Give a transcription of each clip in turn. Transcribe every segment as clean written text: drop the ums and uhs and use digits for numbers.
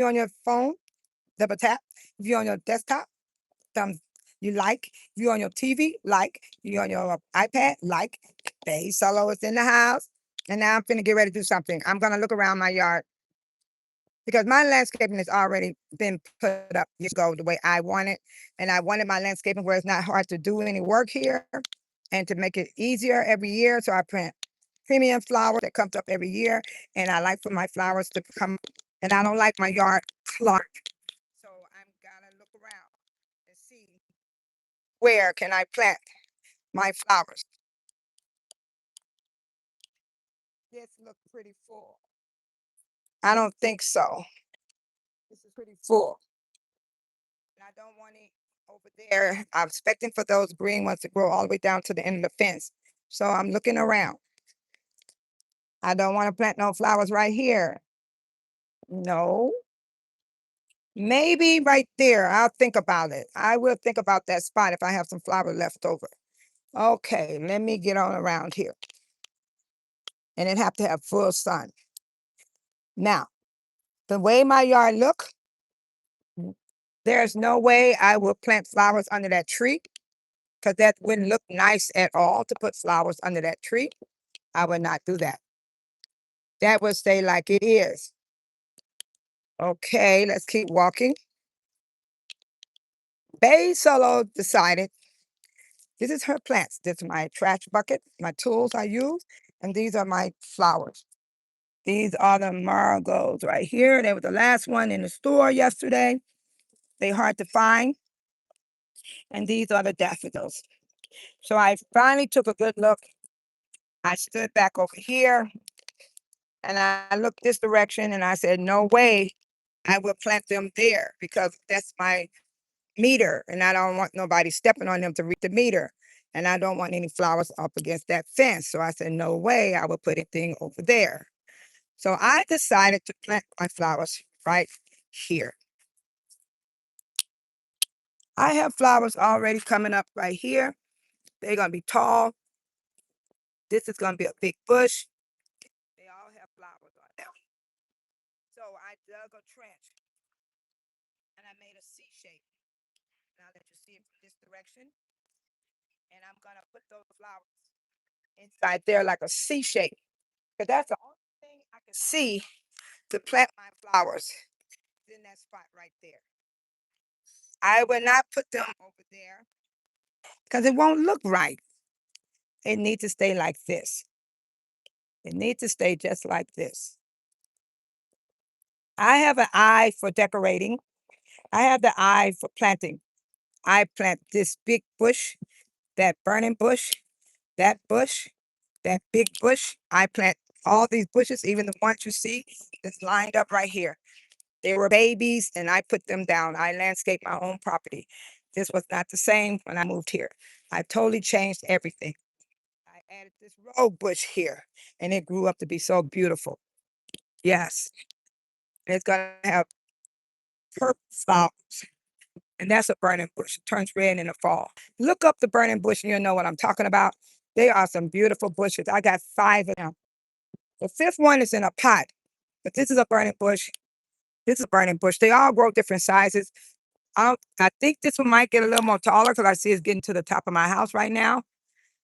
you're on your phone, double tap. If you're on your desktop, thumbs you like. If you're on your TV, like. You're on your iPad, like. Babe Solo is in the house. And now I'm finna get ready to do something. I'm gonna look around my yard because my landscaping has already been put up years ago the way I want it. And I wanted my landscaping where it's not hard to do any work here and to make it easier every year. So I plant premium flowers that comes up every year. And I like for my flowers to come, and I don't like my yard cluttered. So I'm gonna look around and see where can I plant my flowers. This looks pretty full. I don't think so. This is pretty full. And I don't want it over there. I'm expecting for those green ones to grow all the way down to the end of the fence. So I'm looking around. I don't want to plant no flowers right here. No. Maybe right there. I'll think about it. I will think about that spot if I have some flower left over. Okay, let me get on around here. And it have to have full sun. Now, the way my yard look, there's no way I will plant flowers under that tree because that wouldn't look nice at all to put flowers under that tree. I would not do that. That would stay like it is. Okay, let's keep walking. Bay Solo decided this is her plants. This is my trash bucket, my tools I use, and these are my flowers. These are the marigolds right here. They were the last one in the store yesterday. They hard to find. And these are the daffodils. So I finally took a good look. I stood back over here and I looked this direction and I said, no way I will plant them there because that's my meter and I don't want nobody stepping on them to read the meter. And I don't want any flowers up against that fence. So I said, no way I will put anything over there. So I decided to plant my flowers right here. I have flowers already coming up right here. They're going to be tall. This is going to be a big bush. They all have flowers on them. So I dug a trench and I made a C shape. And I'll let you see it from this direction. And I'm going to put those flowers inside there like a C shape. Because that's the only thing I can see to plant my flowers in that spot right there. I will not put them over there because it won't look right. It needs to stay like this. It needs to stay just like this. I have an eye for decorating. I have the eye for planting. I plant this big bush, that burning bush, that bush, that big bush. I plant all these bushes, even the ones you see that's lined up right here. They were babies and I put them down. I landscaped my own property. This was not the same when I moved here. I totally changed everything. I added this rose bush here and it grew up to be so beautiful. Yes, it's going to have purple flowers. And that's a burning bush. It turns red in the fall. Look up the burning bush and you'll know what I'm talking about. They are some beautiful bushes. I got 5 of them. The 5th one is in a pot, but this is a burning bush. This is a burning bush. They all grow different sizes. I think this one might get a little more taller because I see it's getting to the top of my house right now.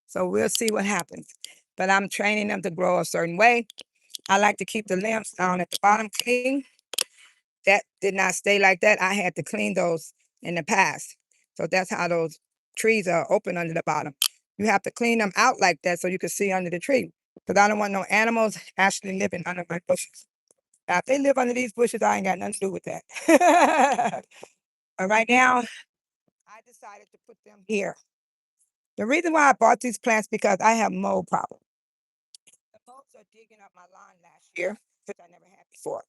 So we'll see what happens. But I'm training them to grow a certain way. I like to keep the limbs down at the bottom clean. That did not stay like that. I had to clean those in the past. So that's how those trees are open under the bottom. You have to clean them out like that so you can see under the tree. Because I don't want no animals actually living under my bushes. Now, if they live under these bushes, I ain't got nothing to do with that. But right now, I decided to put them here. The reason why I bought these plants because I have mold problems. The molds are digging up my lawn last year, which I never had before.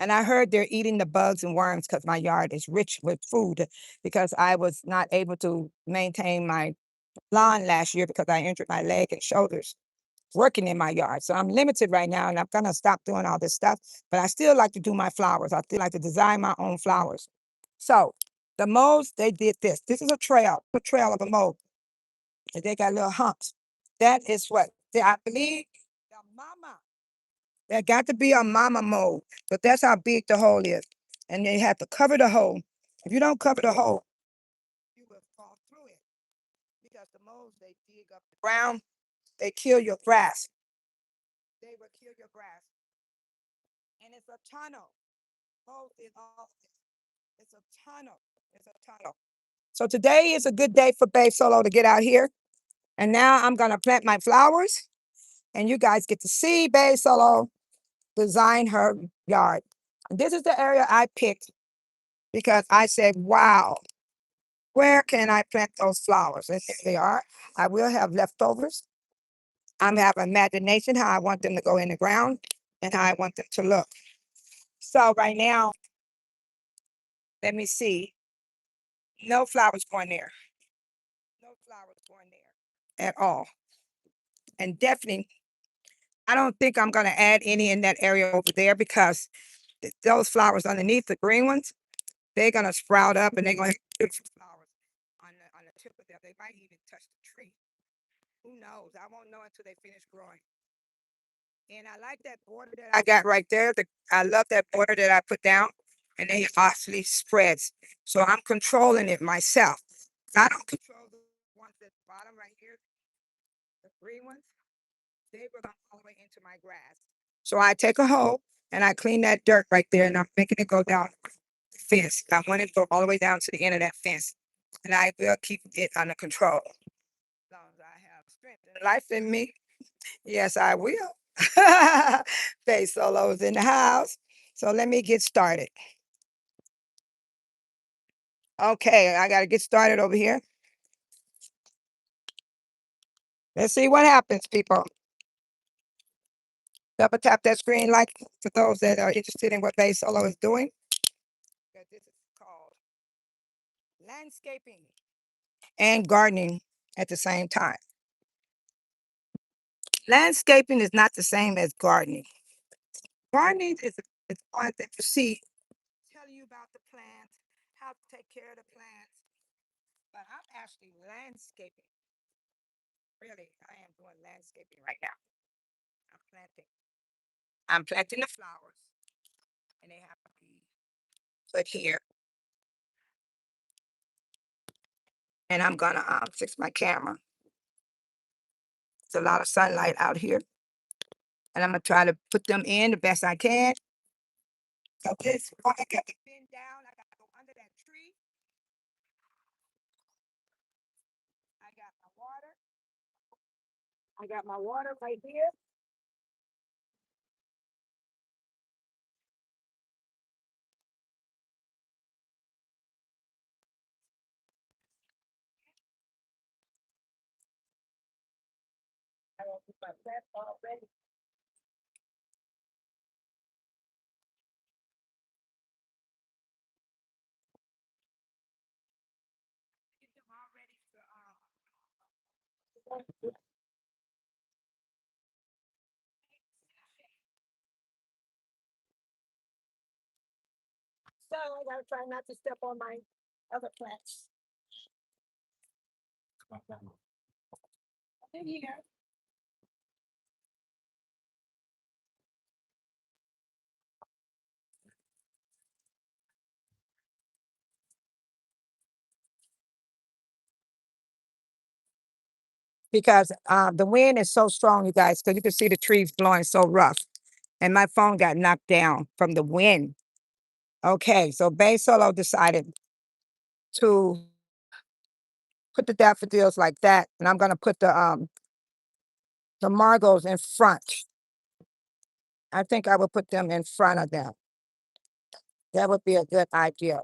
And I heard they're eating the bugs and worms because my yard is rich with food because I was not able to maintain my lawn last year because I injured my leg and shoulders working in my yard. So I'm limited right now and I'm going to stop doing all this stuff. But I still like to do my flowers. I still like to design my own flowers. So the molds, they did this. This is a trail of a mold. And they got little humps. That is what I believe the mama. There got to be a mama mold, but that's how big the hole is. And you have to cover the hole. If you don't cover the hole, you will fall through it because the moles, they dig up the ground, they kill your grass. They will kill your grass. And it's a tunnel. Holes in all this. It's a tunnel. It's a tunnel. So today is a good day for Babe Solo to get out here. And now I'm going to plant my flowers. And you guys get to see Babe Solo design her yard. And this is the area I picked because I said, wow, where can I plant those flowers? And here they are. I will have leftovers. I have imagination how I want them to go in the ground and how I want them to look. So right now, let me see. No flowers going there. No flowers going there at all. And definitely, I don't think I'm going to add any in that area over there because those flowers underneath, the green ones, they're going to sprout up and they're going to have beautiful flowers on the tip of them. They might even touch the tree. Who knows? I won't know until they finish growing. And I like that border that I got right there. I love that border that I put down. And it actually spreads. So I'm controlling it myself. I don't control the ones at the bottom right here, the green ones. They will come all the way into my grass. So I take a hoe and I clean that dirt right there and I'm making it go down the fence. I want it to go all the way down to the end of that fence. And I will keep it under control. As long as I have strength and life in me, yes, I will. Babe Solo's in the house. So let me get started. Okay, I got to get started over here. Let's see what happens, people. Double tap that screen like for those that are interested in what Babe Solo is doing. This is called landscaping and gardening at the same time. Landscaping is not the same as gardening. Gardening is one that you see, tell you about the plants, how to take care of the plants. But I'm actually landscaping. Really, I am doing landscaping right now. I'm planting. I'm planting the flowers, and they have to be put here. And I'm gonna fix my camera. It's a lot of sunlight out here, and I'm gonna try to put them in the best I can. So this one, I got to bend down. I got to go under that tree. I got my water. I got my water right here. I will put my plant already. Get them all ready for so I gotta try not to step on my other plants. In here. Because the wind is so strong, you guys, because you can see the trees blowing so rough. And my phone got knocked down from the wind. Okay, so Babe Solo decided to put the daffodils like that, and I'm gonna put the marigolds in front. I think I will put them in front of them. That would be a good idea.